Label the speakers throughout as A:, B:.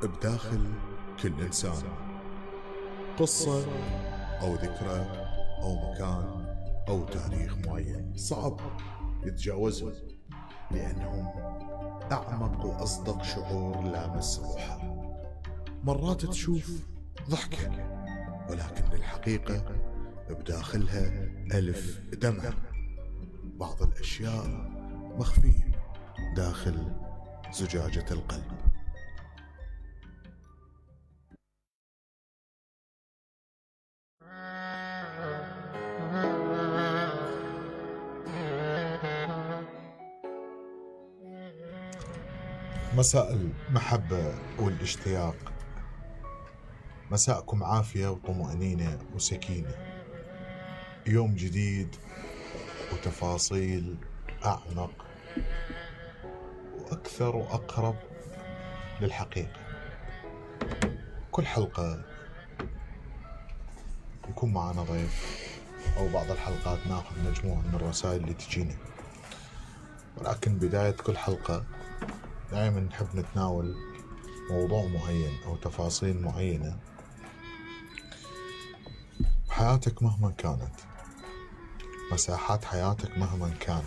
A: بداخل كل إنسان قصة أو ذكرى أو مكان أو تاريخ معين صعب يتجاوزهم، لأنهم أعمق وأصدق شعور لامس روحه. مرات تشوف ضحكة، ولكن الحقيقة بداخلها ألف دمع. بعض الأشياء مخفية داخل زجاجة القلب. مساء المحبة والاشتياق، مساءكم عافية وطمأنينة وسكينة. يوم جديد وتفاصيل أعمق وأكثر وأقرب للحقيقة. كل حلقة يكون معنا ضيف، أو بعض الحلقات ناخذ مجموعة من الرسائل اللي تجينا، ولكن بداية كل حلقة دائما نحب نتناول موضوع معين أو تفاصيل معينة بحياتك مهما كانت، مساحات حياتك مهما كانت.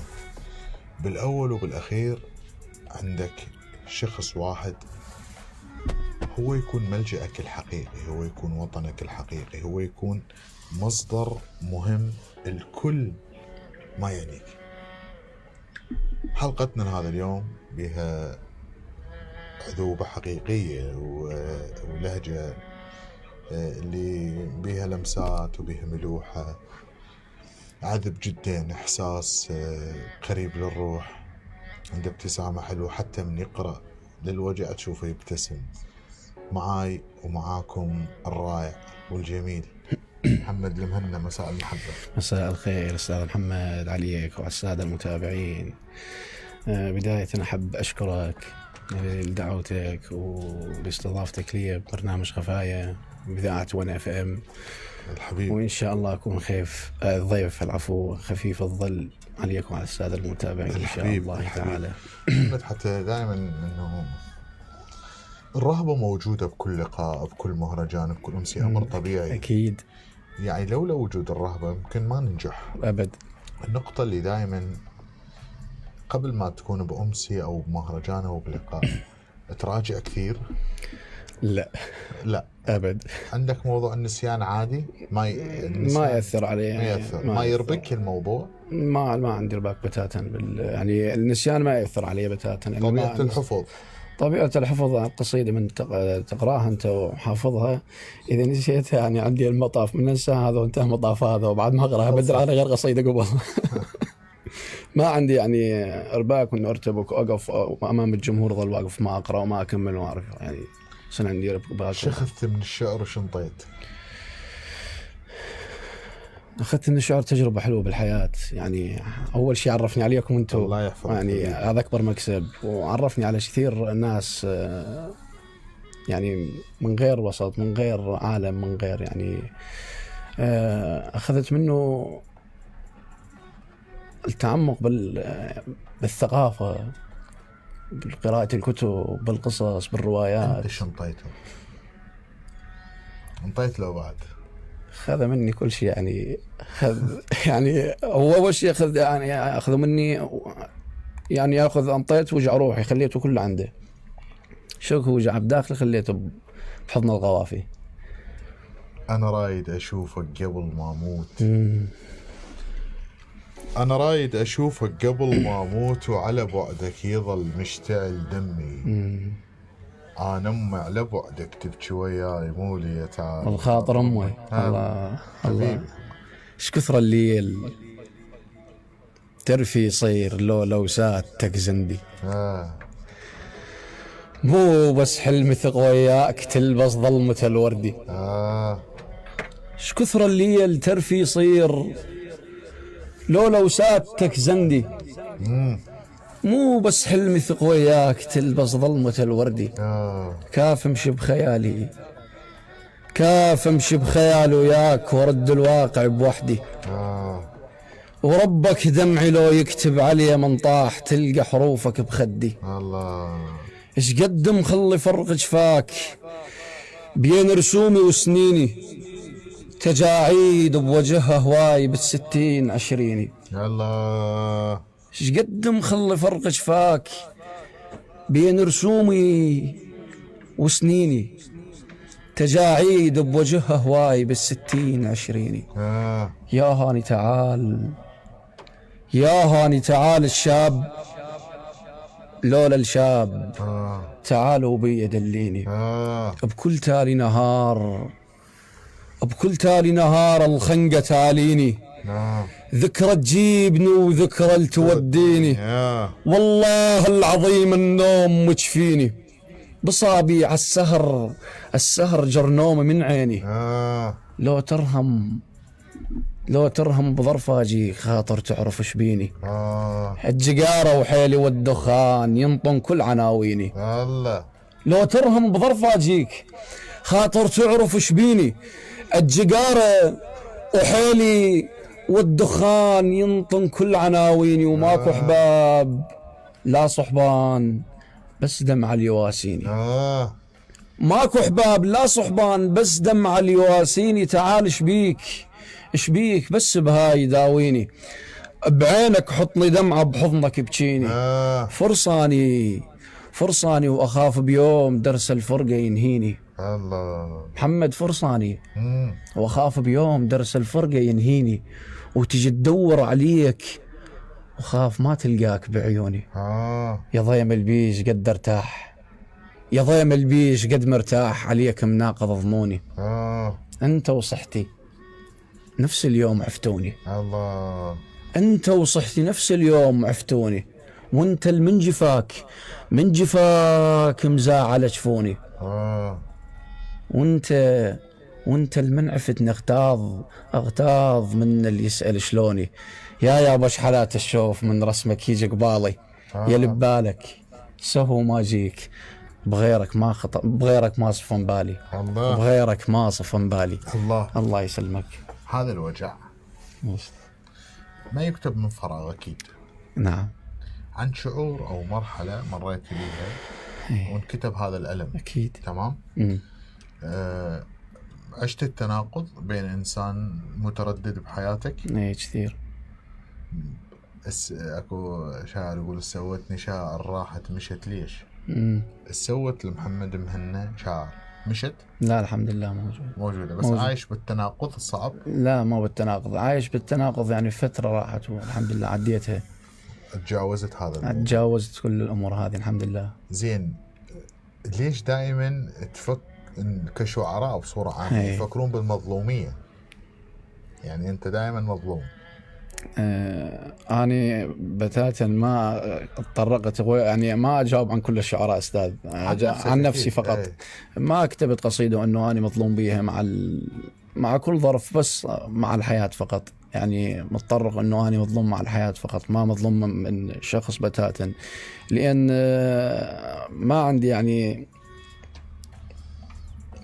A: بالأول وبالأخير عندك شخص واحد هو يكون ملجأك الحقيقي، هو يكون وطنك الحقيقي، هو يكون مصدر مهم الكل ما يعنيك. حلقتنا لهذا اليوم بها عذوبة حقيقية ولهجة اللي بيها لمسات وبيها ملوحة، عذب جدا، إحساس قريب للروح، عنده ابتسامة حلوة، حتى من يقرأ للوجع تشوفه يبتسم. معاي ومعاكم الرائع والجميل محمد المهنا. مساء المحبة.
B: مساء الخير أستاذ محمد عليك وعلى السادة المتابعين. بداية أحب أشكرك لدعوتك ولاستضافتك لي ببرنامج خفايا بإذاعة 1FM
A: الحبيب،
B: وإن شاء الله أكون ضيف خفيف الظل عليكم وعلى السادة المتابعين إن شاء الله تعالى.
A: حتى دائما إنه الرهبة موجودة بكل لقاء، بكل مهرجان، بكل أمسية، أمر طبيعي
B: أكيد.
A: يعني لولا وجود الرهبة يمكن ما ننجح
B: أبد.
A: النقطة اللي دائما قبل ما تكون بأمسية أو بمهرجان أو بلقاء تراجع كثير.
B: لا أبد.
A: عندك موضوع النسيان عادي، ما
B: يأثر عليه،
A: ما يربك الموضوع.
B: ما عندي رباك بتاتا يعني النسيان ما يأثر عليه بتاتا. طبيعة الحفظ القصيدة من تقراها أنت وحافظها، إذا نسيتها يعني عندي المطاف من ننسى هذا وانتهى مطاف هذا، وبعد ما أقرأها بدل على غير قصيدة قبل. ما عندي يعني إرباك من أرتبك وأقف أمام الجمهور ظل واقف ما أقرأ وما أكمل وما أعرف يعني سنة عندي إرباك.
A: شخذت من الشعر وشنطيت؟
B: أخذت من الشعر تجربة حلوة بالحياة، يعني أول شيء عرفني عليكم أنتم،
A: الله يحفظك
B: يعني هذا أكبر مكسب، وعرفني على كثير الناس يعني من غير وسط، من غير عالم، من غير يعني أخذت منه التعمق بالثقافة، بقراءة الكتب، بالقصص، بالروايات.
A: إيش انطيت له بعد؟
B: خذ مني كل شيء يعني يعني هو أول شيء أخذ مني يعني يأخذ أنطيت وجع روحي خليته كله عنده، شوك وجع بداخلي خليته بحضن الغوافي.
A: أنا رايد أشوفك قبل ما أموت. أنا رايد أشوفك قبل ما أموت، وعلى بعدك يظل مشتعل دمي. أنا أمي على بعدك تبكي وياي، مولي يا تعال
B: الخاطر أمي. الله إيش كثر الليل ترفي صير لو ساتك زندي. مو بس حلم ثق وياك تلبس ظلمة الوردي. إيش كثر الليل ترفي صير لو ساتك زندي. مو بس حلمي ثق وياك تلبس ظلمة الوردي. كاف امشي بخيالي، كاف امشي بخيال وياك ورد الواقع بوحدي. وربك دمعي لو يكتب علي من طاح تلقى حروفك بخدي.
A: الله
B: ايش قد مخلي فرق جفاك بين رسومي وسنيني، تجاعيد بوجهها هواي بالستين عشريني.
A: يا الله.
B: ايش قد مخلي فرق جفاك بين رسومي وسنيني، تجاعيد بوجهها هواي بالستين عشريني. يا هاني تعال، يا هاني تعال الشاب لولا الشاب، تعالوا بي دليني. بكل تالي نهار، بكل تالي نهار الخنقة تاليني، ذكرى تجيبني وذكرى توديني، والله العظيم النوم مجفيني، بصابي عالسهر السهر جرنوم من عيني. لو ترهم، لو ترهم بظرفاجي خاطر تعرف ايش بيني. الجقارة وحيلي والدخان ينطن كل عناويني.
A: الله.
B: لو ترهم بظرفاجيك خاطر تعرف ايش بيني، الجقارة وحيلي والدخان ينطن كل عناويني، وماكو احباب لا صحبان بس دمع اليواسيني. ماكو احباب لا صحبان بس دمع اليواسيني. تعال ايش بيك، ايش بيك بس بهاي داويني، بعينك حط لي دمعة بحضنك بجيني. فرصاني، فرصاني واخاف بيوم درس الفرقة ينهيني.
A: الله.
B: محمد فرصاني واخاف بيوم درس الفرقة ينهيني، وتجي تدور عليك وخاف ما تلقاك بعيوني. يا ضيم البيش قد ارتاح، يا ضيم البيش قد مرتاح عليك مناقض ظنوني. انت وصحتي نفس اليوم عفتوني.
A: الله.
B: انت وصحتي نفس اليوم عفتوني، وانت من جفاك، من جفاك مزاعل جفوني. وانت المنعفت اغتاظ من اللي يسأل شلوني. يا باش حالات الشوف من رسمك يجي قبالي، يا لبالك سهو ما جيك، بغيرك ما خطأ، بغيرك ما صفن بالي.
A: الله.
B: بغيرك ما صفن بالي.
A: الله.
B: الله يسلمك.
A: هذا الوجع ما يكتب من فراغ أكيد.
B: نعم.
A: عن شعور أو مرحلة مريت بيها وانكتب هذا الألم.
B: أكيد.
A: تمام. عشت التناقض بين إنسان متردد بحياتك.
B: كثير.
A: اكو شاعر يقول سوتني شاعر راحت مشت ليش. سوت لمحمد مهنا شاعر مشت.
B: لا الحمد لله
A: موجودة بس موجود. عايش بالتناقض الصعب.
B: لا مو بالتناقض، عايش بالتناقض يعني فترة راحت والحمد لله عديتها.
A: تجاوزت هذا الأمور.
B: تجاوزت كل الأمور هذه الحمد لله.
A: زين. ليش دائما كشعراء بصورة عامة يفكرون بالمظلومية؟ يعني أنت دائما مظلوم.
B: أنا بتاتا ما اتطرقت يعني ما أجاوب عن كل الشعراء أستاذ، عن نفسي فقط. ما كتبت قصيدة أنه أنا مظلوم بيها مع كل ظرف، بس مع الحياة فقط. يعني متطرق أنه أنا مظلوم مع الحياة فقط، ما مظلوم من شخص بتاتا، لأن ما عندي يعني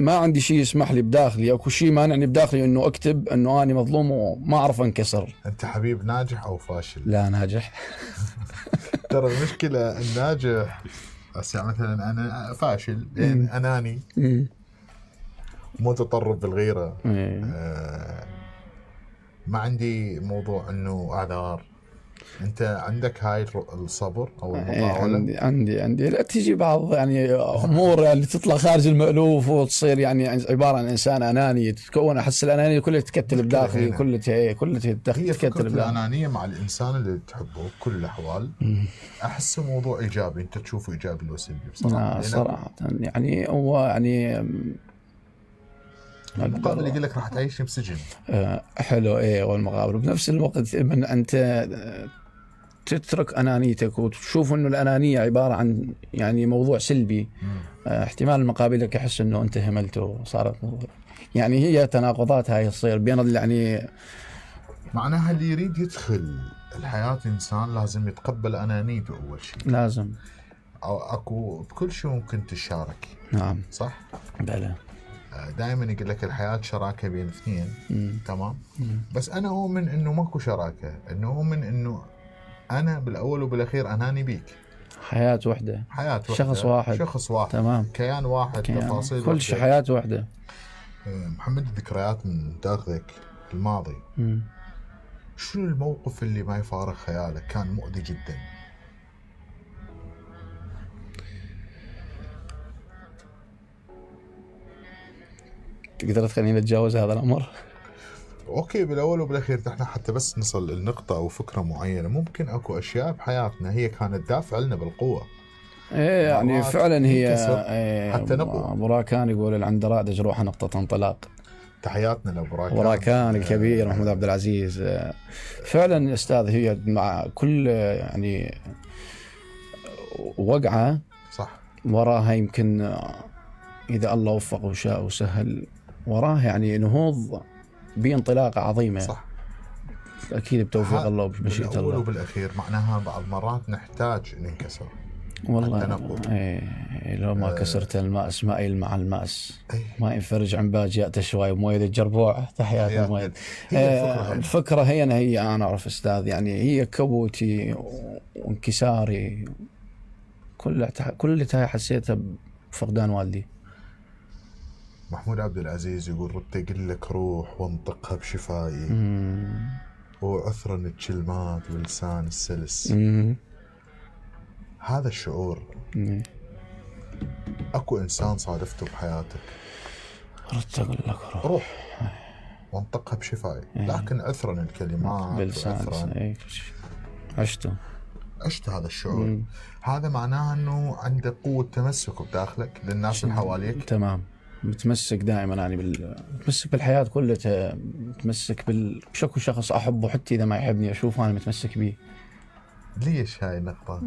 B: ما عندي شيء يسمح لي بداخلي، اكو شيء مانعني بداخلي انه اكتب انه انا مظلوم وما اعرف انكسر.
A: انت حبيب ناجح او فاشل؟
B: لا ناجح.
A: ترى المشكله الناجح مثلا انا فاشل لان اناني متطرف بالغيره. ما عندي موضوع انه اعذار. انت عندك هاي الصبر او المطاوله؟
B: عندي لا تيجي بعض يعني امور يعني تطلع خارج المألوف وتصير يعني عباره عن انسان اناني، تتكون احس الانانيه كلها تتكتل بداخلي، كلها تتكتل بداخلي.
A: الانانيه مع الانسان اللي تحبه بكل الاحوال احس موضوع ايجابي، انت تشوفه ايجابي ولا سلبي بصراحه؟
B: صراحه يعني هو يعني
A: المقابل يقول لك راح تعيش بسجن.
B: حلو والمقابل بنفس الوقت من انت تترك انانيتك وتشوف انه الانانيه عباره عن يعني موضوع سلبي. احتمال مقابلك يحس انه انت هملت وصارت يعني هي تناقضات هاي تصير بين يعني.
A: معناها اللي يريد يدخل الحياه انسان لازم يتقبل انانيته اول شيء.
B: لازم.
A: او اكو بكل شيء ممكن تشارك.
B: نعم
A: صح.
B: بلى.
A: دائما يقول لك الحياة شراكة بين اثنين. تمام. بس أنا أؤمن إنه ماكو شراكة، إنه أؤمن إنه أنا بالأول وبالأخير أناني بيك.
B: حياة وحدة، شخص واحد، تمام،
A: كيان واحد، تفاصيل
B: كل شيء، حياة وحدة.
A: محمد، الذكريات من تاخذك الماضي، شنو الموقف اللي ما يفارق خيالك كان مؤذي جدا؟
B: تقدر تخليني اتجاوز هذا الامر؟
A: اوكي، بالاول وبالاخير احنا حتى بس نصل لنقطة او فكرة معينة، ممكن اكو اشياء بحياتنا هي كانت دافع لنا بالقوة.
B: ايه يعني فعلا هي
A: حتى نقوى.
B: براكان يقول اللي عند رادج روحه نقطة انطلاق.
A: تحياتنا لبراكان،
B: براكان الكبير محمود عبد العزيز. فعلا استاذ، هي مع كل يعني وقعة
A: صح
B: وراها يمكن اذا الله وفق وشاء وسهل وراها يعني نهوض بانطلاقة عظيمة.
A: صح،
B: اكيد بتوفيق الله وبمشيئة الله.
A: بالاول وبالاخير معناها بعض مرات نحتاج ننكسر.
B: والله لو ما كسرت المأس ما يلمع المأس، ما ينفرج عن باجيات شوي ومويه الجربوع. تحياتي المويه. الفكرة هي أنا أعرف أستاذ، يعني هي كبوتي وانكساري كل اللي حسيته بفقدان والدي.
A: محمود عبد العزيز يقول ردت أقول لك روح وانطقها بشفائي وعثرا الكلمات بلسان السلس. هذا الشعور اكو انسان صادفته بحياتك
B: ردت اقول لك
A: روح وانطقها بشفائي، لكن عثرا الكلمات
B: بلسان عشت
A: هذا الشعور. هذا معناه انه عندك قوة تمسك بداخلك للناس اللي حواليك.
B: تمام، متمسك دائما يعني متمسك بالحياة كلها، متمسك بشكل شخص احبه حتى اذا ما يحبني اشوفه انا متمسك به.
A: ليش هاي النقطة؟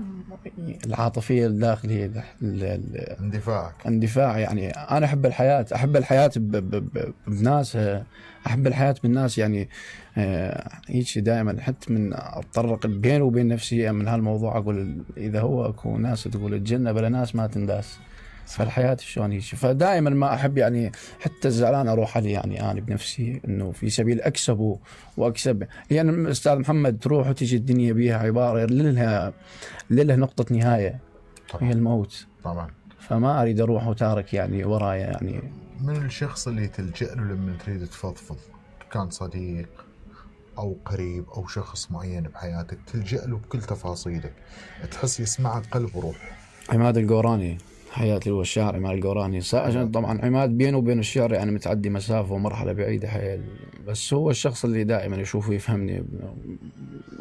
B: العاطفية الداخلية، اندفاع يعني أنا أحب الحياة بناسها، أحب الحياة بالناس يعني. هيك دائما حتى من أتطرق بيني وبين نفسي من هالموضوع أقول إذا هو أكو ناس تقول الجنة بلا ناس ما تنداس، فالحياة شلون هيك. فدائما ما أحب يعني حتى الزعلان أروح عليه يعني أنا بنفسي إنه في سبيل أكسبه وأكسب. يعني أستاذ محمد تروح وتجي الدنيا بيها عبارة لله نقطة نهاية طبعا. هي الموت
A: طبعا.
B: فما أريد أروح وتارك يعني ورايا يعني.
A: من الشخص اللي تلجأ له لما تريد تفضفض، كان صديق أو قريب أو شخص معين بحياتك تلجأ له بكل تفاصيلك تحس يسمعك قلب وروح؟
B: عماد القوراني حياتي، هو الشاعر عماد القوراني. طبعا عماد بينه وبين الشعر يعني متعدي مسافة ومرحلة بعيدة حيل، بس هو الشخص اللي دائما يشوفه يفهمني.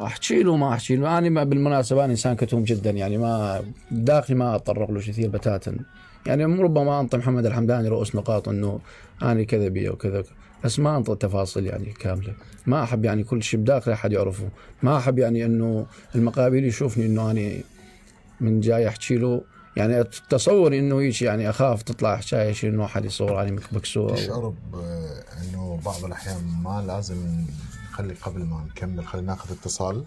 B: أحكي له ما أحكي له، أنا بالمناسبة أنا إنسان كتوم جدا يعني، ما داخلي ما أتطرق له كثير بتاتا يعني. ربما أنطي محمد الحمداني رؤوس نقاط إنه أنا كذا بي وكذا، بس ما أنطي التفاصيل يعني كاملة. ما أحب يعني كل شيء بداخلي أحد يعرفه. ما أحب يعني إنه المقابل يشوفني إنه أنا من جاي أحكي له يعني. تصور انه يجي يعني اخاف تطلع حكايه شيء انه احد يصور علي مكسور.
A: تشعر انه بعض الاحيان ما لازم نخلي قبل ما نكمل خلينا ناخذ اتصال.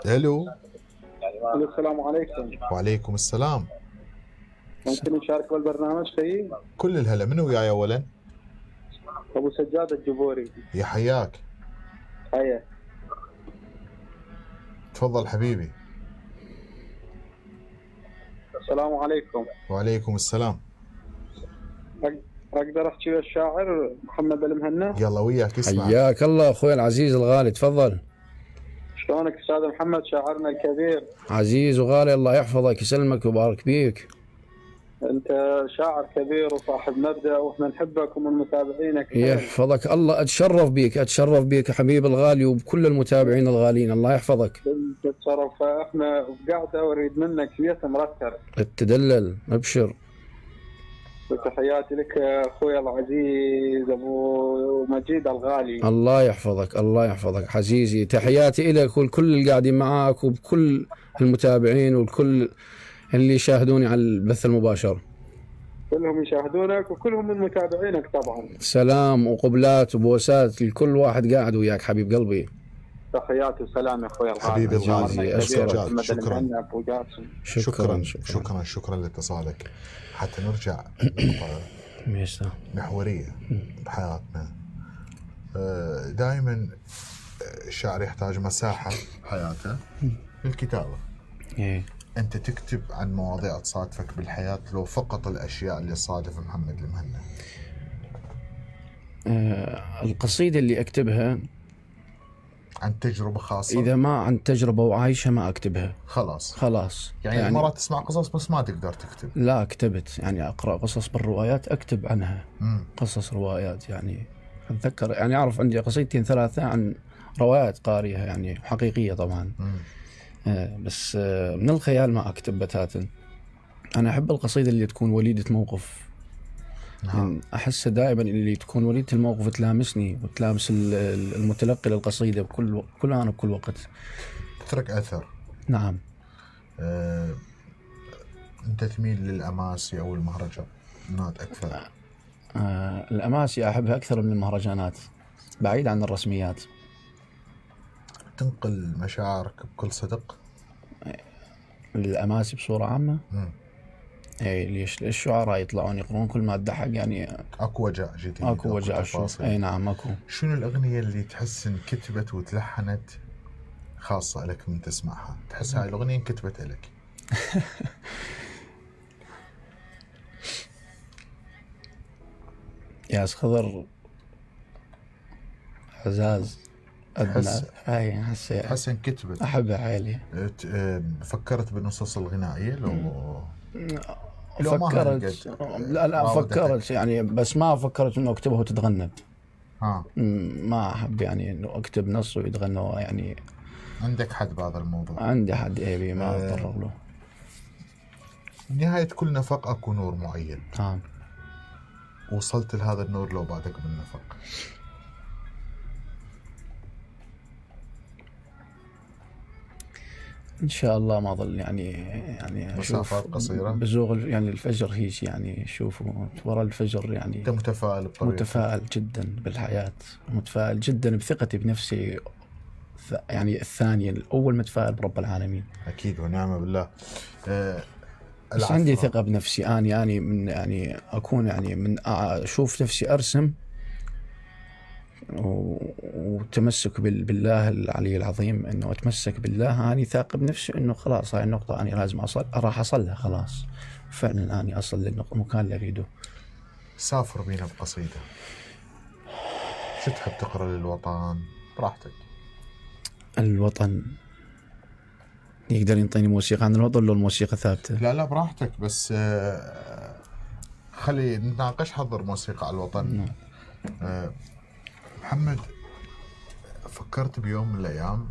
A: الو.
C: السلام عليكم.
A: وعليكم السلام.
C: ممكن نشارك بالبرنامج خيي؟
A: كل الهلا. منو وياي اولا؟
C: ابو سجاد الجبوري.
A: يا حياك.
C: هيا
A: تفضل حبيبي.
C: السلام عليكم.
A: وعليكم السلام.
C: اقدر احكي للشاعر محمد المهنا؟
A: يلا وياك اسمع.
B: حياك الله اخوي العزيز الغالي، تفضل.
C: شلونك استاذ محمد شاعرنا الكبير؟
B: عزيز وغالي، الله يحفظك يسلمك ويبارك بيك.
C: انت شاعر كبير وصاحب مبدأ واحنا نحبك ومن متابعينك.
B: يحفظك الله. اتشرف بيك حبيب الغالي وبكل المتابعين الغاليين، الله يحفظك.
C: تتشرف. احنا بقعده اريد منك بيت مرتب.
B: التدلل ابشر.
C: وتحياتي لك اخوي العزيز ابو مجيد الغالي.
B: الله يحفظك عزيزي. تحياتي لك ولكل اللي قاعدين معاك وبكل المتابعين والكل اللي يشاهدوني على البث المباشر.
C: كلهم يشاهدونك وكلهم من متابعينك طبعا.
B: سلام وقبلات وبوسات لكل واحد قاعد وياك حبيب قلبي.
C: تحياتي وسلام يا اخوي الغالي.
A: حبيبي الغالي
B: شكرا
A: لاتصالك. حتى نرجع نقطة محورية بحياتنا. دائما الشاعر يحتاج مساحة حياته للكتابة.
B: إيه.
A: أنت تكتب عن مواضيع تصادفك بالحياة لو فقط الأشياء اللي تصادف محمد المهنا؟
B: القصيدة اللي أكتبها
A: عن تجربة خاصة؟
B: إذا ما عن تجربة وعايشة ما أكتبها.
A: خلاص. يعني مرات تسمع قصص بس ما تقدر تكتب؟
B: لا كتبت، يعني أقرأ قصص بالروايات أكتب عنها. قصص روايات يعني أتذكر، يعني أعرف عندي قصيدتين 3 عن روايات قارئها يعني حقيقية طبعا. بس من الخيال ما أكتب بتاتا. أنا أحب القصيدة اللي تكون وليدة موقف. يعني أحس دائما اللي تكون وليدة الموقف تلامسني وتلامس المتلقي للقصيدة بكل آن وكل وقت.
A: تترك أثر.
B: نعم.
A: أنت تميل للأماسي أو المهرجانات أكثر؟
B: الأماسي أحبها أكثر من المهرجانات، بعيد عن الرسميات.
A: تنقل مشاعرك بكل صدق؟
B: الأماسي بصورة عامة؟ اي ليش الشعراء يطلعون يقرون كل ما ضحك يعني
A: اكو وجع جديد،
B: اكو وجع اشوف. اي نعم اكو.
A: شنو الاغنيه اللي تحس ان كتبت وتلحنت خاصه لك من تسمعها تحس هاي الاغنيه انكتبت لك؟
B: يا خضر عزاز أدنى. هاي
A: تحس انكتبت؟
B: احبها عالي.
A: فكرت بالنصوص الغنائيه لو
B: فكرت؟ لا فكرت يعني، بس ما فكرت انه اكتبها وتتغنى. ما احب يعني انه اكتب نص ويتغنى يعني.
A: عندك حد بهذا الموضوع؟
B: عندي حد ايبي ما اتطرق له.
A: نهاية كل نفق اكو نور معين. وصلت لهذا النور لو بعدك بالنفق؟
B: ان شاء الله ما ظل يعني
A: مسافات قصيره
B: بزوغ يعني الفجر هيك يعني شوفوا ورا الفجر يعني.
A: انت متفائل بطريقتك؟
B: متفائل جدا بالحياه، متفائل جدا بثقتي بنفسي يعني الثانيه. الاول متفائل برب العالمين اكيد
A: ونعم بالله.
B: بس عندي ثقه بنفسي. اني من يعني اكون يعني من اشوف نفسي ارسم وتمسك بالله العلي العظيم، انه اتمسك بالله. اني ثاقب بنفسي انه خلاص هاي النقطه اني لازم راح اصلها خلاص. فعلا اني اصل للمكان اللي اريده.
A: سافر بينا بقصيده. شو تحب تقرا للوطن؟ براحتك.
B: الوطن يقدر ينطيني موسيقى عن الوطن لو الموسيقى ثابته؟
A: لا براحتك، بس خلي نتناقش. حضر موسيقى على الوطن. محمد، فكرت بيوم من الأيام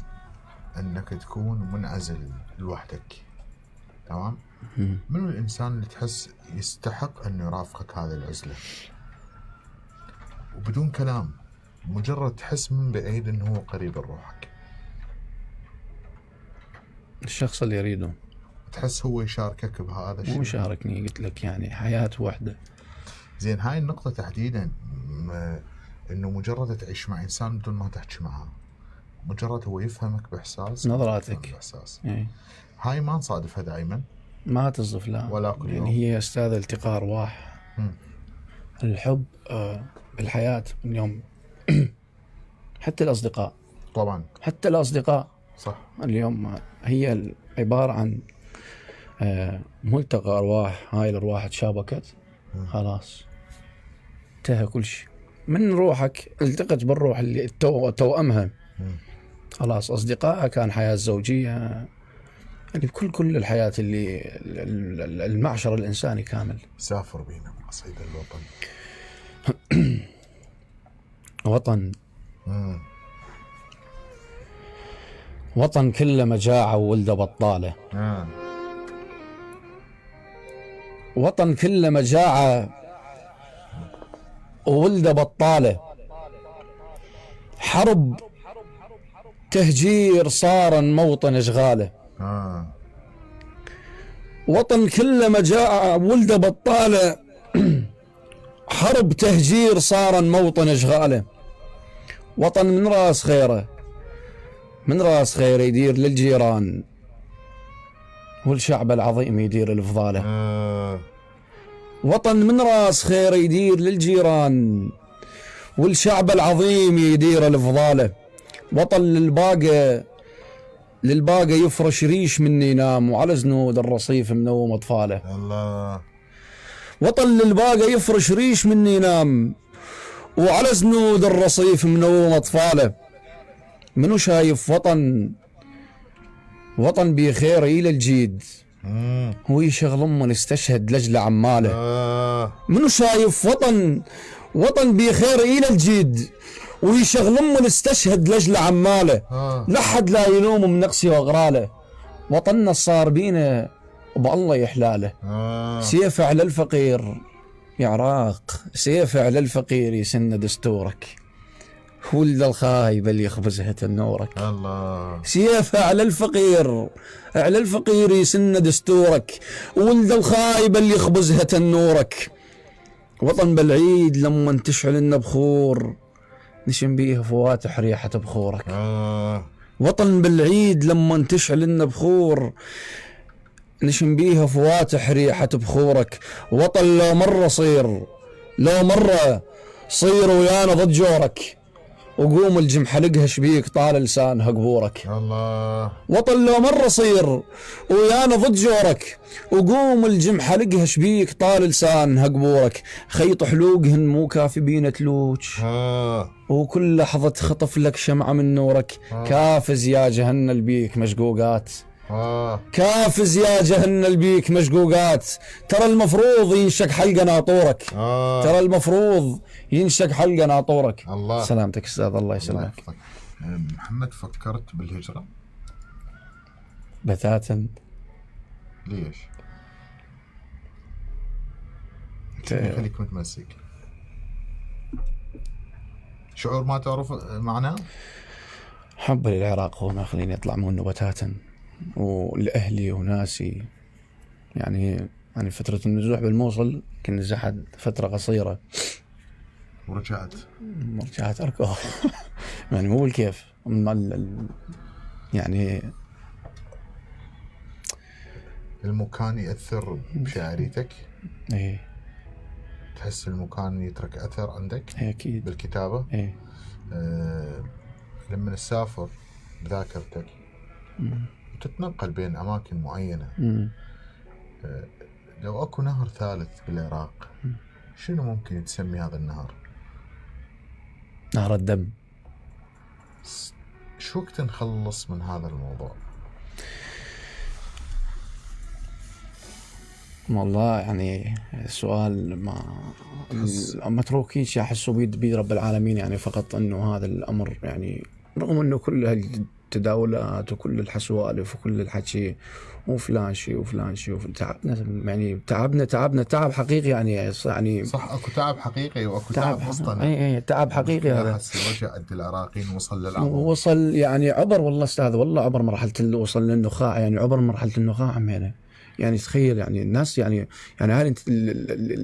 A: أنك تكون منعزل لوحدك، تمام؟ من الإنسان اللي تحس يستحق أنه يرافقك هذه العزلة وبدون كلام، مجرد تحس من بعيد أنه هو قريب لروحك؟
B: الشخص اللي يريده.
A: تحس هو يشاركك بهذا الشيء؟
B: مو يشاركني، قلت لك يعني حياة واحدة.
A: زين، هاي النقطة تحديدا، انه مجرد تعيش مع انسان بدون ما تحكي معه، مجرد هو يفهمك باحساس،
B: نظراتك
A: باحساس.
B: هاي
A: ما نصادفها دائما،
B: ما تصدف لا،
A: ولا كل يوم.
B: يعني هي استاذ التقاء ارواح. الحب بالحياة اليوم حتى الاصدقاء،
A: طبعا
B: حتى الاصدقاء
A: صح،
B: اليوم هي عبارة عن ملتقى ارواح. هاي الارواح تشابكت خلاص انتهى كل شيء. من روحك التقت بالروح اللي توأمها خلاص. أصدقائها كان حياة زوجية، يعني كل الحياة اللي المعشر الإنساني كامل.
A: سافر بينا قصيدة الوطن.
B: وطن وطن كله مجاعة وولد بطالة. وطن كله مجاعة وولد بطالة. حرب تهجير صار موطن اشغاله. وطن كله مجاعة وولد بطالة. حرب تهجير صار موطن اشغاله. وطن من راس خيره، من راس خيره يدير للجيران، والشعب العظيم يدير الفضاله. وطن من راس خيره يدير للجيران، والشعب العظيم يدير الفضاله. بطل للباقة يفرش ريش من ينام، وعلى زنود الرصيف منوم أطفاله.
A: الله.
B: وطن للباقة يفرش ريش من ينام، وعلى زنود الرصيف منوم أطفاله. منو شايف وطن بخير إلى الجيد، ويشغل أمه استشهد لجل عماله. منو شايف وطن بخير إلى الجيد، ويشغل أمه استشهد لجل عماله. لحد لا يلوم من نقصي وأغراله، وطننا صار بينا وبالله يحلاله. سيف على الفقير يعراق، سيف على الفقير يسن دستورك، ولد الخايب اللي يخبزها تنورك.
A: الله.
B: سيف على الفقير يسن دستورك، ولد الخايب اللي يخبزها تنورك. وطن بالعيد لما تشعل لنا بخور، نشم بيها فواتح ريحة بخورك. وطن بالعيد لما تشعل لنا بخور، نشم بيها فواتح ريحة بخورك. وطن لو مرة صير ويانا ضد جورك، وقوم الجم حلقها شبيك طال لسانها قبورك.
A: الله.
B: وطن لو مرة صير ويانا ضد جورك، وقوم الجم حلقها شبيك طال لسانها قبورك. خيط حلوقهن مو كافي بينا تلوج، وكل لحظة خطف لك شمعة من نورك. كافز يا جهنم البيك مشقوقات، كافز يا جهنم البيك مشقوقات. ترى المفروض ينشق حلقة ناطورك، ترى المفروض ينشق حلقة ناطورك.
A: الله.
B: سلامتك استاذ، الله يسلمك.
A: محمد، فكرت بالهجرة؟
B: بتاتا.
A: ليش؟ خليك متمسك. شعور ما تعرف معناه؟
B: حب للعراق هو ما خليني اطلع منه بتاتا، ولأهلي وناسي. يعني فترة النزوح بالموصل كنت نزحت فترة قصيرة
A: ورجعت
B: أركض يعني مو بالكيف يعني
A: المكان يأثر بشعريتك؟
B: ايه.
A: تحس المكان يترك أثر عندك؟
B: ايه أكيد.
A: بالكتابة؟
B: ايه.
A: لما نسافر بذاكرتك وتتنقل بين أماكن معينة، لو أكو نهر ثالث بالعراق، شنو ممكن تسمي هذا النهر؟
B: نهر الدم.
A: شو وقت نخلص من هذا الموضوع؟
B: والله يعني سؤال ما متروكيش، احسه بيد رب العالمين. يعني فقط انه هذا الامر، يعني رغم انه كل هالتداولات وكل الحسوالف وكل الحكي وفلان شيء تعبنا، يعني تعبنا تعب حقيقي. يعني
A: صح، اكو تعب حقيقي واكو تعب مصطنع.
B: اي تعب حقيقي. هذا
A: الوجع عند العراقيين وصل للعمر،
B: وصل يعني عبر، والله استاذ، والله عبر مرحله اللي وصل للنخاع. يعني عبر مرحله النخاع همينه. يعني تخيل، يعني الناس يعني هاي انت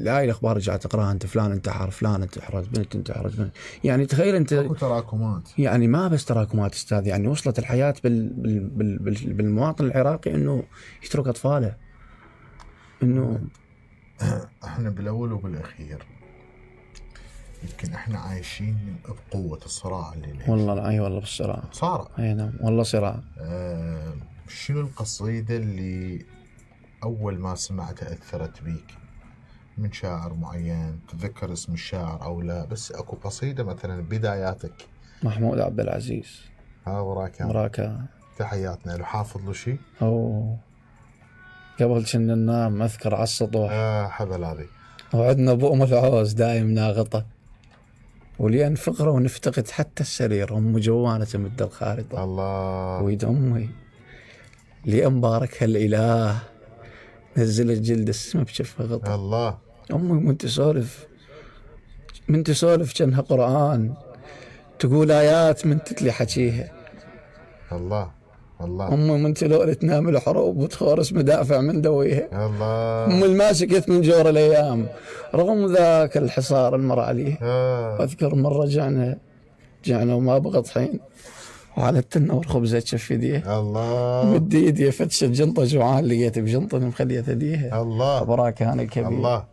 B: هاي الاخبار رجعت تقراها انت، فلان انتحر، فلان انتحرت، بنت انتحرت، يعني تخيل انت.
A: اكو تراكمات،
B: يعني ما بس تراكمات استاذ، يعني وصلت الحياه بالمواطن العراقي انه يترك اطفاله. انه
A: احنا بالاول وبالاخير يمكن احنا عايشين بقوه الصراع اللي
B: والله اي والله بالصراع
A: صار.
B: اي نعم والله صراع.
A: شنو القصيده اللي أول ما سمعتها أثرت بيك من شاعر معين؟ تذكر اسم الشاعر أو لا؟ بس أكو قصيدة مثلا بداياتك.
B: محمود عبد العزيز.
A: وراكان. تحياتنا له. حافظ له شيء؟
B: قبل كنا ننام أذكر على السطح.
A: حبل هذه.
B: وعندنا بؤم العوز دايم ناغطة، ولين فقرة ونفتقد حتى السرير، أم جوانة تمد الخارطة.
A: الله.
B: ويد أمي لأن باركها الإله، نزلت جلد السما بشفها غطا.
A: الله.
B: أمي من تسولف كانها قرآن، تقول آيات من تتلي حكيها.
A: الله.
B: أمي من تلول تنام الحروب وتخورس مدافع من دويها.
A: الله.
B: أمي الماسكت من جور الأيام رغم ذاك الحصار المر عليه. أذكر مرة جعنا وما بغى طحين، وعلى التنور خبزة شف يديه.
A: الله.
B: مد يدي فتش الجنطة جوعان، لقيت بجنطة مخلية ثديها.
A: الله.
B: براكان الكبير.
A: الله.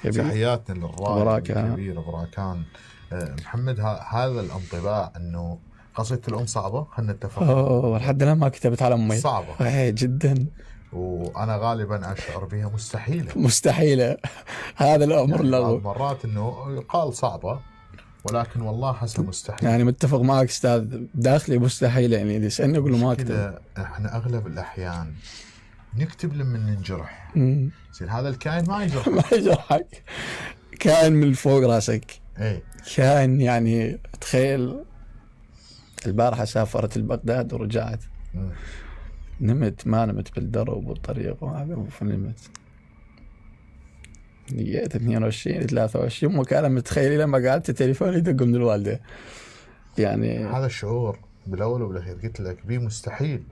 A: تحياتنا للراجل الكبير براكان. محمد، هذا الانطباع انه قصيدة الأم صعبة، خلنا نتفق.
B: لحد الآن ما كتبت على أمي.
A: صعبة
B: جدا.
A: وأنا غالبا أشعر بها مستحيلة.
B: مستحيلة. هذا الأمر
A: يعني
B: اللغو.
A: بعض مرات إنه يقال صعبة، ولكن والله حسب مستحيل.
B: يعني متفق معك أستاذ، داخلي مستحيلة. يعني إذا سألني أقول له ما أكتب.
A: إحنا أغلب الأحيان نكتب لما ننجرح. زين هذا الكائن ما يجرح.
B: ما يجرحك، كائن من فوق راسك.
A: ايه
B: كائن يعني تخيل البارحة سافرت لبغداد ورجعت. ما نمت بالدرب والطريق وهذا، فنمت جيت 22 23 وكان متخيل لما قعدت تليفوني يدق من الوالدة. يعني
A: هذا الشعور بالاول وبالاخير قلت لك بيه مستحيل.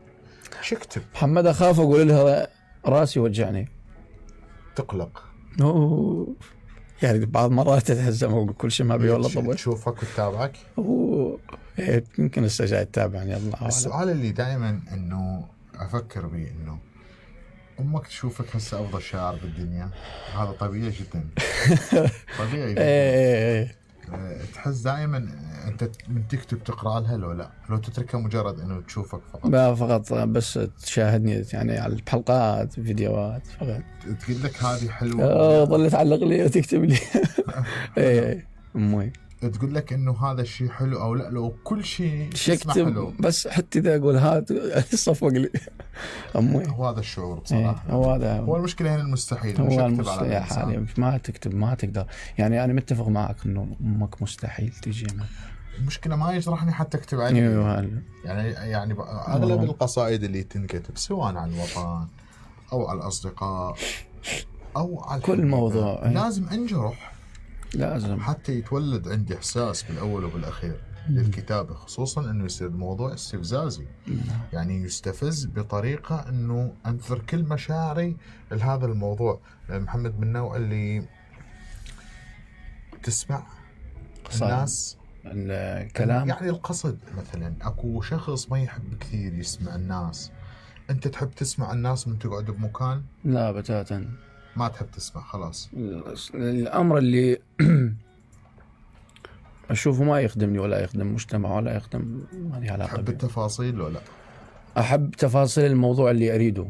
A: شو اكتب؟
B: محمد اخاف اقول لها راسي وجعني.
A: تقلق.
B: يعني بعض مرات تتهزم واقول كل شيء ما بي والله طبعا.
A: تشوفك وتتابعك.
B: يمكن لسه جاي تتابعني الله اعلم.
A: السؤال اللي دائما انه افكر به انه امك تشوفك هسه افضل شاعر بالدنيا، هذا طبيعي جدا. طبيعي جدا. تحس دائما انت من تكتب تقرا لها لو لا، لو تتركها مجرد انه تشوفك فقط.
B: لا فقط بس تشاهدني يعني على الحلقات فيديوهات فقط.
A: تقول لك هذه حلوه.
B: ظل تعلق لي وتكتب لي. ايه امي
A: تقول لك انه هذا الشيء حلو او لا، لو كل شيء اسمه حلو
B: بس حتى اذا اقول هات صفق لي. امي
A: هو هذا الشعور بصراحه. هو المشكله هنا المستحيل.
B: هو المستحيل حاليا ما تكتب ما تقدر. يعني انا متفق معك انه امك مستحيل تجي.
A: المشكله ما يجرحني حتى اكتب عليه. يعني اغلب القصائد اللي تنكتب سواء عن الوطن او على الاصدقاء او على
B: كل موضوع
A: لازم انجرح،
B: لازم
A: حتى يتولد عندي احساس بالاول وبالاخير للكتابه، خصوصا انه يصير الموضوع استفزازي. يعني يستفز بطريقه انه انثر كل مشاعري لهذا الموضوع. محمد من النوع اللي تسمع الناس
B: الكلام،
A: يعني القصد مثلا اكو شخص ما يحب كثير يسمع الناس. انت تحب تسمع الناس من تقعد بمكان؟
B: لا بتاتا
A: ما تحب تسمع خلاص.
B: الامر اللي اشوفه ما يخدمني ولا يخدم مجتمع ولا يخدم، ما لي علاقه.
A: تحب التفاصيل ولا؟
B: احب تفاصيل الموضوع اللي اريده.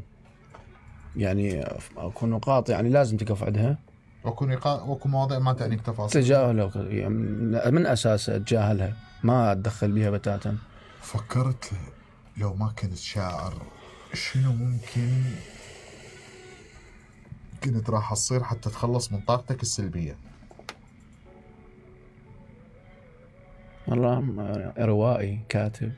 B: يعني اكون نقاط يعني لازم تقف عندها.
A: واكو مواضيع ما تعنيك تفاصيل
B: تجاهلها من اساسها، اتجاهلها ما اتدخل بها بتاتا.
A: فكرت لو ما كنت شاعر شنو ممكن كنت راح تصير حتى تخلص من طاقتك السلبية؟
B: والله روائي، كاتب.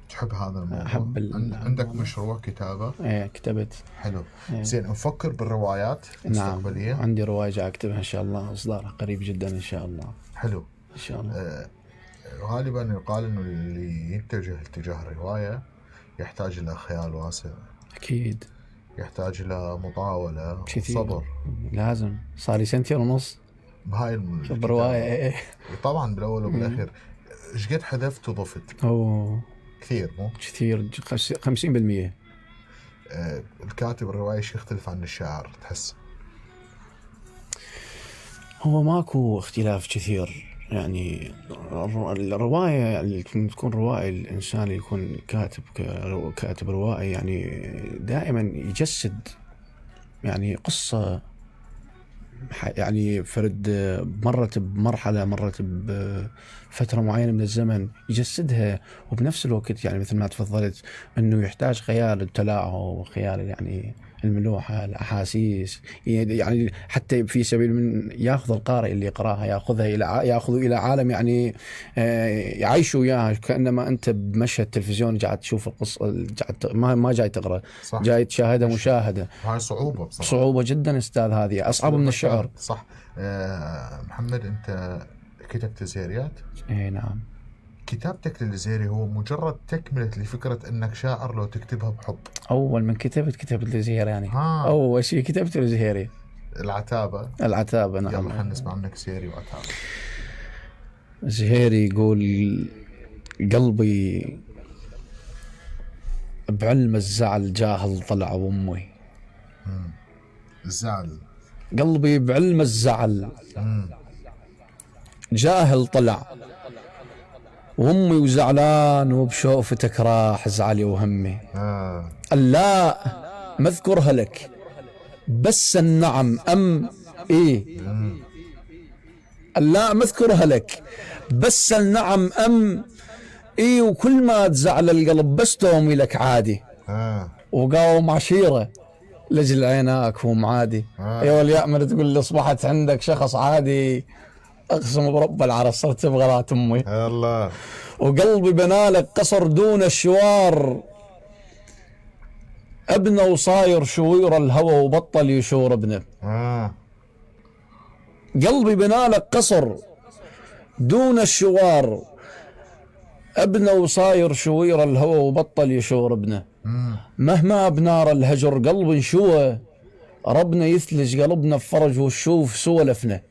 A: تحب هذا الموضوع؟
B: أحب
A: عندك مشروع كتابة؟
B: ايه كتبت.
A: حلو. زين نفكر بالروايات مستقبلية؟
B: نعم عندي رواية جاي اكتبها ان شاء الله، اصدارها قريب جدا ان شاء الله.
A: حلو
B: ان شاء الله.
A: غالبا يقال انه اللي يتجه اتجاه الرواية يحتاج الى خيال واسع.
B: اكيد.
A: يحتاج الى مطاولة وصبر.
B: لازم. صار لي 2.5 سنين
A: بهاي
B: برواية.
A: طبعا بالاول وبالاخير. ايش قد حذفت وضفت؟ كثير مو؟
B: كثير 50%.
A: الكاتب الرواية ايش يختلف عن الشاعر تحس؟
B: هو ماكو اختلاف كثير. يعني الرواية يعني تكون روائي، الإنسان اللي يكون كاتب روائي يعني دائما يجسد يعني قصة، يعني فرد مرت بمرحلة، مرت بفترة معينة من الزمن يجسدها، وبنفس الوقت يعني مثل ما تفضلت انه يحتاج خيال التلاعب وخيال يعني الملوحة، الأحاسيس. يعني حتى في سبيل من ياخذ القارئ اللي يقراها ياخذه إلى عالم يعني يعيش وياه كأنما أنت بمشهد تلفزيوني قاعد تشوف القصة، ما جاي تقرأ، جاي تشاهدها مشاهدة.
A: هاي صعوبة بصراحة.
B: صعوبة جدا أستاذ، هذه أصعب من الشعر.
A: صح. محمد أنت كتبت زيريات؟
B: إيه نعم.
A: كتابتك للزيري هو مجرد تكملة لفكرة أنك شاعر لو تكتبها بحب؟
B: أول من كتبت لزهيري يعني. أول شيء كتبت لزهيري
A: العتابة.
B: نعم.
A: يلا خلينا نسمع منك زهيري وعتابة.
B: زهيري يقول: قلبي بعلم الزعل جاهل طلع وأمي.
A: الزعل.
B: قلبي بعلم الزعل جاهل طلع وامي وزعلان وبشوفتك راح زعلي وهمي. لا ما اذكرها لك بس النعم ام ايه. لا ما اذكرها لك بس النعم ام ايه، وكل ما تزعل القلب بس تومي لك عادي. وقاوم عشيره لجل عيناك ومعادي. يا واليأمر تقول لي اصبحت عندك شخص عادي، اقسم برب العرس صرت تبغى رات امي.
A: الله.
B: وقلبي بنالك قصر دون الشوار، ابنه وصاير شوير الهوى وبطل يشور ابنه. قلبي بنالك قصر دون الشوار، ابنه وصاير شوير الهوى وبطل يشور ابنه. مهما بنار الهجر قلب انشوه، ربنا يثلج قلبنا بفرج والشوف سولفنا.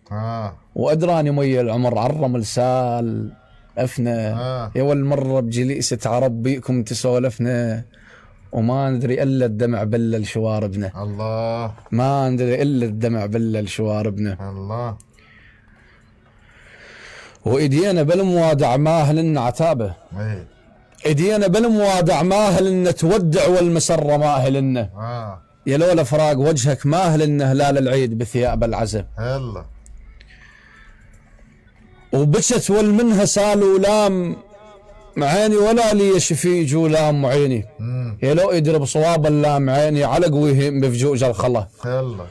B: وادراني مي العمر عرم لسال افنا. يا والمره بجليسة عرب بيكم تسولفنا، وما ندري الا الدمع بلل شواربنا.
A: الله.
B: ما ندري الا الدمع بلل شواربنا.
A: الله.
B: وايدينا بالموادع ماهل عتابه. ايدينا بالموادع ماهل تودع والمسره ماهل. يا لولا فراق وجهك ماهل هلال العيد بثياب العزم.
A: الله.
B: وبشت والمنها سال ولام معيني ولا لي شفيج ولام معيني. يا لو يدرب صواب اللام عيني على قويهم بفجوج الخلا.
A: الله.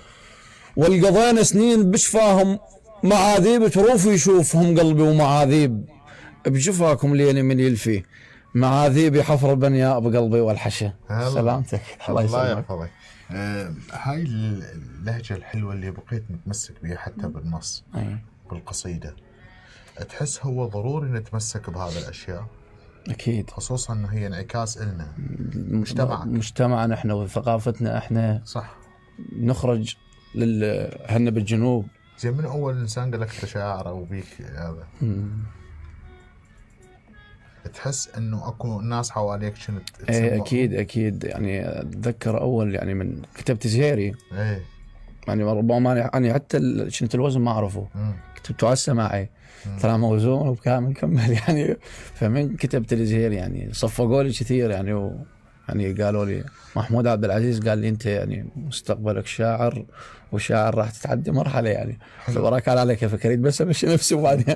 B: والقضينا سنين بشفاهم معاذيب تروف يشوفهم قلبي ومعاذيب بجفاكم ليني من يلفي، معاذيب حفر بنياء بقلبي والحشا. سلامتك.
A: الله يحفظك. هاي اللهجة الحلوة اللي بقيت متمسك بها حتى بالنص بالقصيدة، تحس هو ضروري نتمسك بهذا الأشياء؟
B: أكيد،
A: خصوصا أنه هي انعكاس إلنا
B: مجتمعنا إحنا وثقافتنا إحنا.
A: صح.
B: نخرج هن بالجنوب.
A: زي من أول إنسان قال لك أنت شاعر أو بيك هذا، تحس إنه أكو ناس حواليك شنو
B: إيه أكيد يعني أتذكر أول يعني من كتبت زهيري.
A: إيه
B: يعني ربما يعني حتى شنت الوزن ما أعرفه. كتبته على السماعي ترى موزون وبكامل كمل يعني. فمن كتبت الزهير يعني صفقوا لي كثير يعني يعني قالوا لي محمود عبد العزيز قال لي أنت يعني مستقبلك شاعر، وشاعر راح تتعدي مرحلة يعني. فبراك عليك يا فكريت بس أمشي نفسي وبعدين.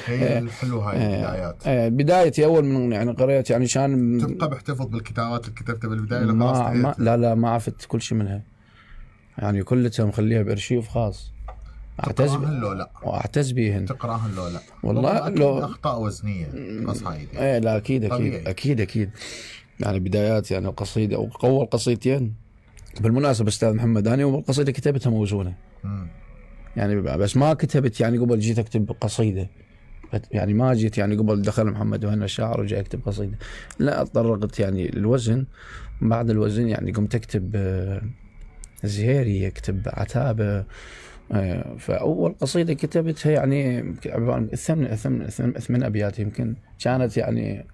A: هي الحلو هاي البدايات.
B: بدايتي أول من يعني قريت يعني كان
A: تبقى محتفظ بالكتابات اللي كتبتها بالبداية؟
B: لا ما عرفت كل شيء منها يعني، كلها مخليها بأرشيف خاص. أعتز بيهن.
A: تقراهن لو لا؟
B: والله لو
A: أخطاء وزنية قصايد
B: يعني. لا أكيد يعني بدايات يعني قصيدة أو أول قصيدتين بالمناسبة أستاذ محمد، أنا والقصيدة كتبتها موزونة يعني، بس ما كتبت يعني قبل جيت أكتب قصيدة يعني، ما جيت يعني قبل دخل محمد وهنا الشاعر وجاي أكتب قصيدة، لا تطرقت يعني للوزن. بعد الوزن يعني قمت أكتب زهيري، أكتب عتابة. فأول قصيدة كتبتها يعني 8 أبيات يمكن، كانت يعني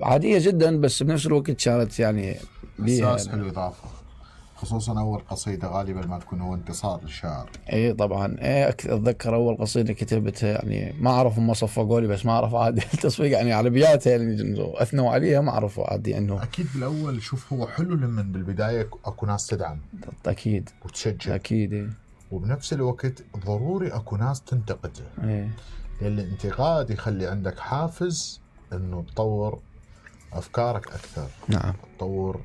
B: عادية جدا بس بنفس الوقت كانت يعني
A: إحساس حلو إضافة، خصوصا أول قصيدة غالبا ما تكون هو انتصار للشاعر.
B: إيه طبعا. أتذكر أول قصيدة كتبتها يعني ما أعرف هم صفقوا لي، بس ما أعرف عادي التصفيق يعني على أبياتها يعني أثنوا عليها ما أعرفوا عادي إنه.
A: أكيد بالأول شوف هو حلو لما بالبداية أكو ناس تدعم
B: أكيد
A: وتشجع
B: أكيد.
A: وبنفس الوقت ضروري أكو ناس تنتقد. لأن الانتقاد يخلي عندك حافز إنه تطور أفكارك أكثر.
B: نعم.
A: تطور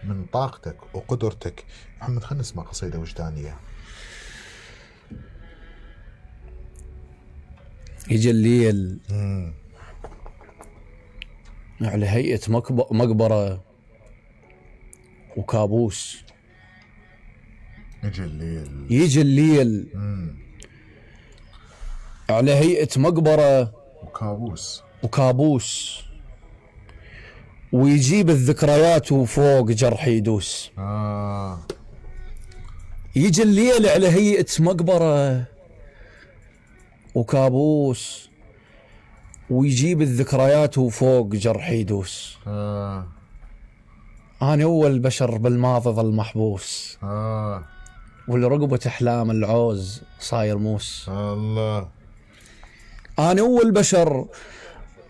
A: من طاقتك وقدرتك. محمد خلنا نسمع قصيدة وجدانية.
B: يجي الليل على هيئة مقبرة وكابوس. يجي الليل على هيئة مقبرة وكابوس ويجيب الذكريات وفوق جرح يدوس. يجي الليل على هيئة مقبرة وكابوس ويجيب الذكريات وفوق جرح يدوس. أنا أول بشر بالماضي ظل محبوس. والرقبة أحلام العوز صاير موس.
A: الله.
B: أنا أول بشر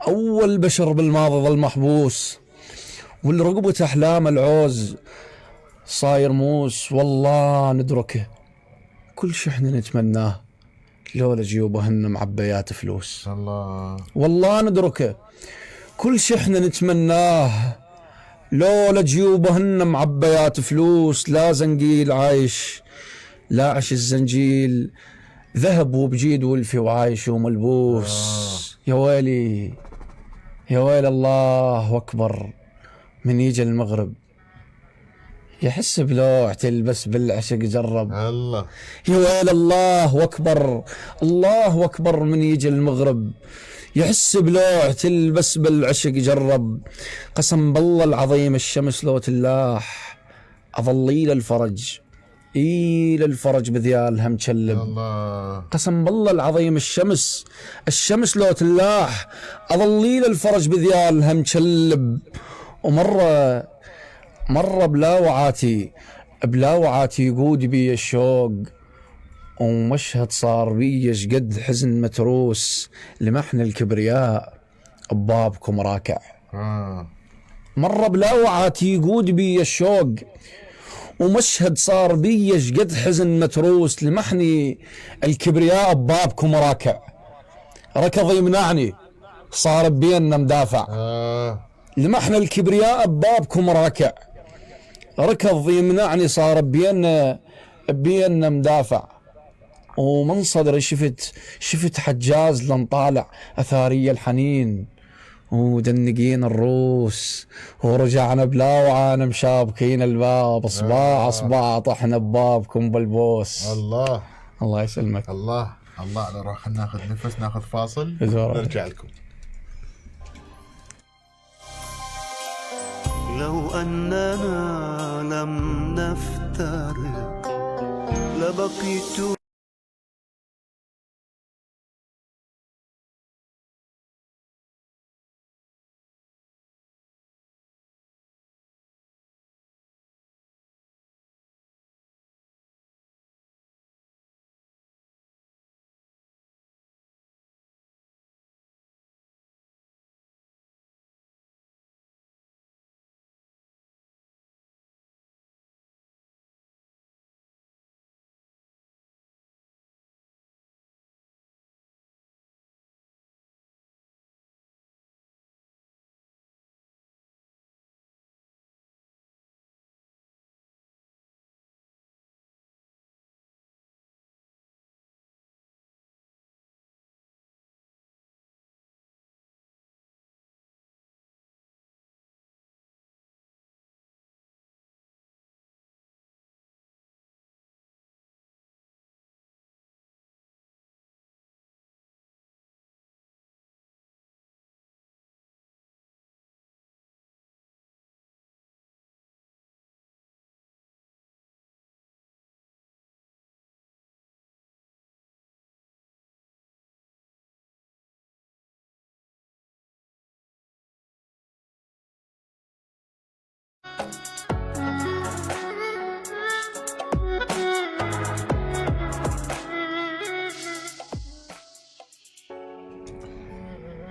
B: أول بشر بالماضي ظل محبوس، واللي رقبته أحلام العوز صاير موس. والله ندركه كل شي احنا نتمناه، لولا جيوبهن معبيات فلوس.
A: الله
B: والله ندركه كل شي احنا نتمناه، لولا جيوبهن معبيات فلوس. لا زنقيل عايش لا عش الزنجيل، ذهب وبجيد ولفي وعايش وملبوس. يا ويلي يا ويل الله أكبر، من يجي المغرب يحس بلوع تلبس بالعشق جرب.
A: الله
B: يا ويل الله أكبر، الله أكبر، من يجي المغرب يحس بلوع تلبس بالعشق جرب. قسم بالله العظيم الشمس لو تلاح أظلي للفرج إيه للفرج بذيالها مشلب.
A: الله
B: قسم بالله العظيم الشمس لو تلاح أظلي للفرج بذيالها مشلب. ومرة بلاوعاتي يقود بي الشوق، ومشهد صار بي شقد حزن متروس، لمحن الكبرياء ببابكم راكع. مرة بلاوعاتي يقود بي الشوق، ومشهد صار بي شقد حزن متروس، لمحني الكبرياء ببابكم راكع. ركض يمنعني صار بينا مدافع، لمحن الكبرياء ببابكم راكع. ركض يمنعني صار بينا مدافع. ومن صدري شفت حجاز لنطالع أثاري الحنين، ودنقين الروس، ورجعنا بلاوعانا مشابكين الباب، اصبع طحنا ببابكم بالبوس.
A: الله
B: الله يسلمك.
A: الله نروح ناخذ نفس، ناخذ فاصل نرجع لكم.
D: لو أننا لم نفترق لبقيت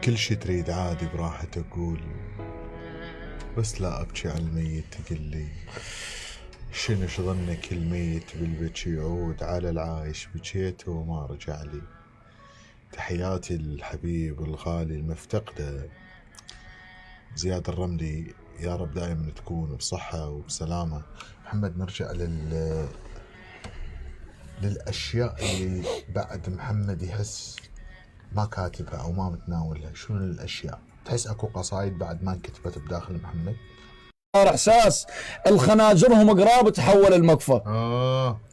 A: كل شي تريد عادي براحة أقول، بس لا أبكي على الميت. تقلي شنو ظنك الميت بالبكي يعود، على العايش بكيته وما رجع لي. تحياتي للحبيب الغالي المفتقده زياد الرملي، يا رب دائما تكون بصحة وبسلامة. محمد، نرجع للأشياء اللي بعد محمد يحس ما كاتبها أو ما متناولها. شنو الأشياء تحس أكو قصايد بعد ما انكتبت بداخل محمد؟
B: صار إحساس الخناجرهم قراب تحول المقفى.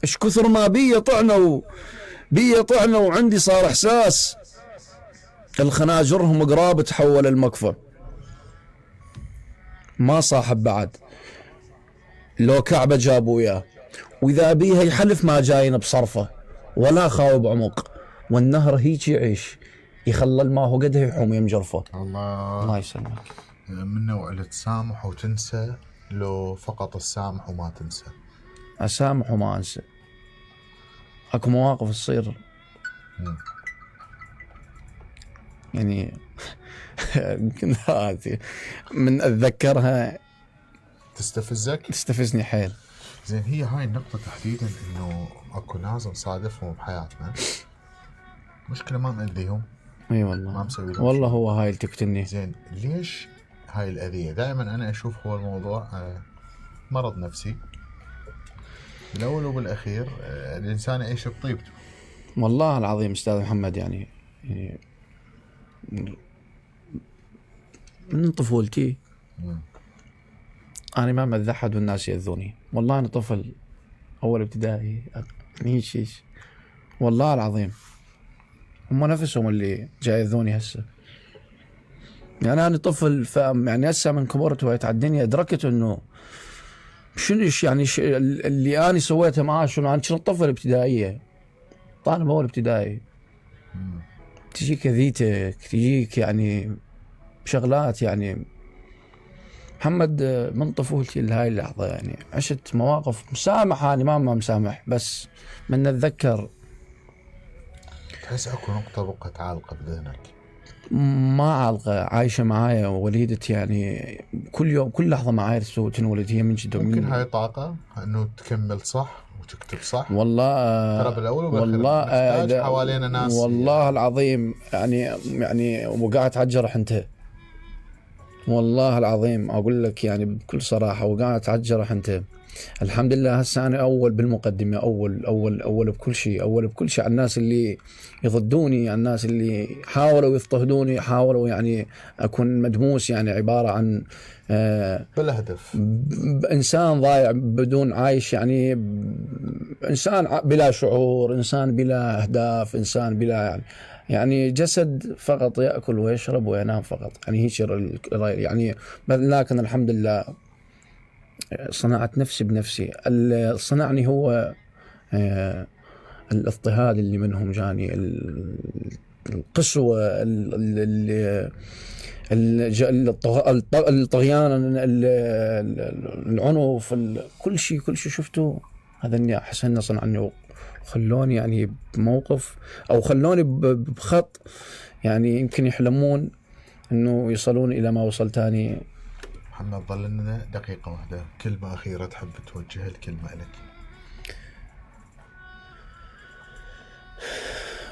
B: إيش كثر ما بي طعنا وعندي صار إحساس الخناجرهم قراب تحول المقفى. ما صاحب بعد لو كعبة جابوا وياه، وإذا بيها يحلف ما جاين بصرفه، ولا خاوب عمق، والنهر هيك يعيش يخلى الماء هو قده يحوم يمجرفه. الله يسلمك.
A: من نوع اللي تسامح وتنسى، لو فقط السامح وما تنسى؟
B: أسامح وما أنسى. أكو مواقف تصير يعني يمكن هذه من أتذكرها تستفزني حيل.
A: زين، هي هاي النقطة تحديدا إنه أكو ناس نصادفهم بحياتنا مشكلة ما نأذيهم.
B: اي والله
A: ما مسوي
B: والله هو هاي اللي تقتلني.
A: زين، ليش هاي الأذية؟ دائما أنا أشوف هو الموضوع مرض نفسي بالأول وبالأخير. الإنسان يعيش بطيبته.
B: والله العظيم أستاذ محمد، يعني من طفولتي أنا ما مذحد والناس يأذوني. والله أنا طفل أول ابتدائي يعني شيء، والله العظيم هم نفسهم اللي جاي يأذوني هسه. يعني أنا طفل فاهم، يعني هسه من كبرت وعيت على الدنيا أدركت إنه شنو يعني اللي أنا سويته معاه شنو. أنا كنت طفل ابتدائية، طالب أول ابتدائي، تجيك أذيتك، تجيك يعني شغلات. يعني محمد من طفولتي لهاي اللحظة يعني عشت مواقف مسامح، أنا ما مسامح، بس من أتذكر
A: تحس أكو نقطة بقت عالقة بذهنك؟
B: ما عالقة، عايشة معايا وليدتي، يعني كل يوم كل لحظة معايا تنولد هي من جد.
A: ممكن هاي طاقة إنه تكمل صح وتكتب صح.
B: والله
A: ترى بالأول والله نحتاج حوالينا ناس.
B: والله العظيم يعني وقعت على الجرح انت. والله العظيم أقول لك يعني بكل صراحة، وقعت على الجرح انت. الحمد لله هسه أنا أول بالمقدمة، أول بكل شيء، أول بكل شيء. على الناس اللي يضدوني، على الناس اللي حاولوا يضطهدوني، حاولوا يعني أكون مدموس، يعني عبارة عن
A: بلا هدف،
B: إنسان ضايع بدون عايش، يعني إنسان بلا شعور، إنسان بلا أهداف، إنسان بلا يعني جسد فقط يأكل ويشرب وينام فقط. يعني هيك يعني. لكن الحمد لله صنعت نفسي بنفسي. اللي صنعني هو الاضطهاد اللي منهم جاني، القسوة، الطغيان، العنف، كل شيء شفته هذا اللي أحس أنه صنعني وخلوني يعني بموقف، أو خلوني بخط يعني يمكن يحلمون أنه يصلون إلى ما وصلتاني.
A: محمد ظل لنا دقيقة واحدة، كلمة أخيرة تحب توجهها، الكلمة لك.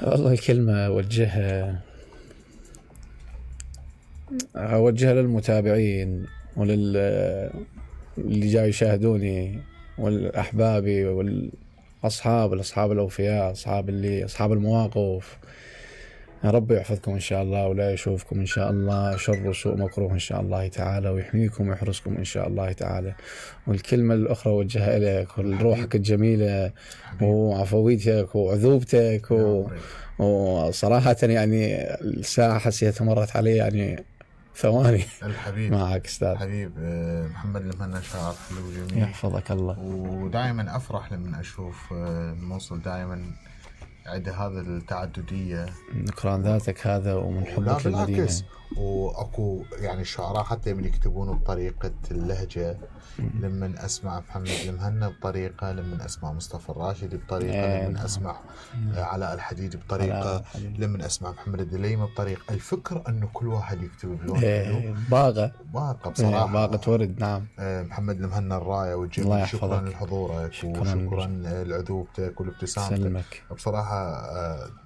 B: والله كلمة أوجهها للمتابعين اللي جاي يشاهدوني، والأحبابي والأصحاب الأوفياء، أصحاب المواقف. يا رب يحفظكم إن شاء الله، ولا يشوفكم إن شاء الله شر وسوء مكروه إن شاء الله تعالى، ويحميكم ويحرسكم إن شاء الله تعالى. والكلمة الأخرى وجهها إليك ولروحك الجميلة وعفويتك وعذوبتك وصراحة يعني الساعة حسيتها مرت علي يعني ثواني.
A: الحبيب
B: معك أستاذ
A: حبيب محمد المهنا، شاعر حلو جميل،
B: يحفظك الله.
A: ودائما أفرح لما أشوف موصل دائما عند هذا التعددية،
B: نكران ذاتك هذا ومن حبك للمدينة.
A: واكو يعني الشعراء حتى من يكتبون بطريقة اللهجة، لما اسمع محمد المهنا بطريقة، لما اسمع مصطفى الراشد بطريقة، لما اسمع علاء الحديد بطريقة، لما اسمع محمد الدليمة بطريقة. الفكرة انه كل واحد يكتب بلون
B: باغة
A: بصراحة،
B: باغة ورد. نعم.
A: محمد المهنا الراية والجميل، شكرا لحضورك وشكرا لعذوبتك والابتسامتك. بصراحة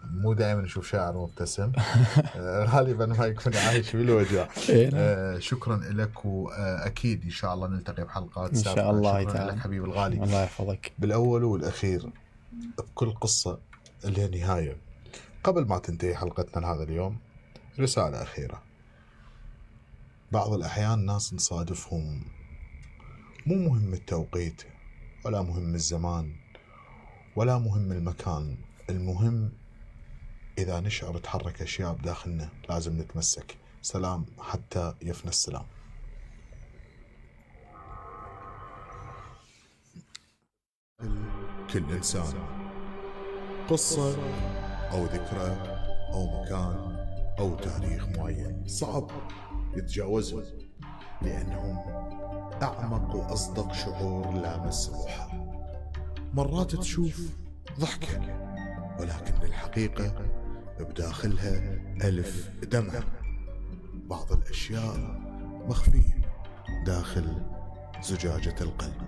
A: مو دائما نشوف شاعر مبتسم، غالبا ما يكون عايش بالوجع. شكرا لك، واكيد ان شاء الله نلتقي بحلقات سابقة. ان شاء الله تعالى. لك حبيب الغالي،
B: الله يحفظك.
A: بالاول والاخير بكل قصة لها نهاية. قبل ما تنتهي حلقتنا لهذا اليوم، رسالة أخيرة. بعض الأحيان ناس نصادفهم مو مهم التوقيت، ولا مهم الزمان، ولا مهم المكان. المهم إذا نشعر تحرك أشياء بداخلنا لازم نتمسك. سلام حتى يفنى السلام. كل إنسان قصة أو ذكرى أو مكان أو تاريخ معين صعب يتجاوزهم، لأنهم أعمق وأصدق شعور لامس روحه. مرات تشوف ضحكة، ولكن الحقيقة بداخلها 1000 دمعة. بعض الأشياء مخفية داخل زجاجة القلب.